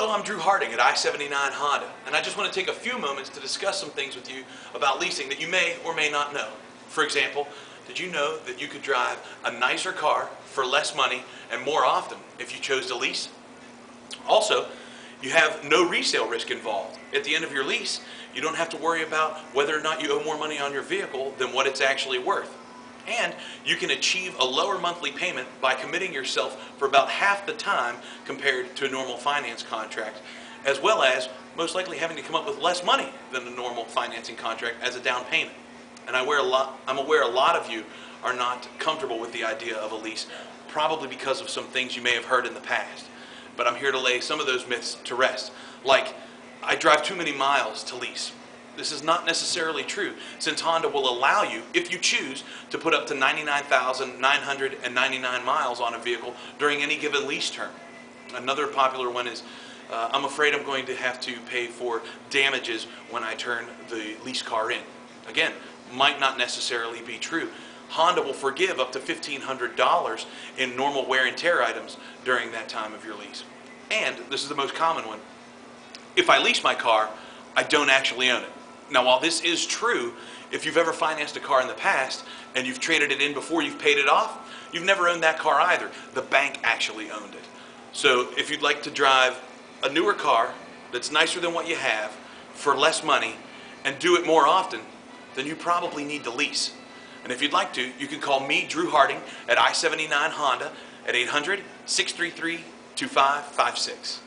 Hello, I'm Drew Harding at I79 Honda, and I just want to take a few moments to discuss some things with you about leasing that you may or may not know. For example, did you know that you could drive a nicer car for less money and more often if you chose to lease? Also, you have no resale risk involved. At the end of your lease, you don't have to worry about whether or not you owe more money on your vehicle than what it's actually worth. And you can achieve a lower monthly payment by committing yourself for about half the time compared to a normal finance contract, as well as most likely having to come up with less money than a normal financing contract as a down payment. And I'm aware a lot of you are not comfortable with the idea of a lease, probably because of some things you may have heard in the past. But I'm here to lay some of those myths to rest, like I drive too many miles to lease. This is not necessarily true, since Honda will allow you, if you choose, to put up to 99,999 miles on a vehicle during any given lease term. Another popular one is, I'm afraid I'm going to have to pay for damages when I turn the lease car in. Again, might not necessarily be true. Honda will forgive up to $1,500 in normal wear and tear items during that time of your lease. And, this is the most common one, if I lease my car, I don't actually own it. Now, while this is true, if you've ever financed a car in the past and you've traded it in before you've paid it off, you've never owned that car either. The bank actually owned it. So if you'd like to drive a newer car that's nicer than what you have for less money and do it more often, then you probably need to lease. And if you'd like to, you can call me, Drew Harding, at I79 Honda at 800-633-2556.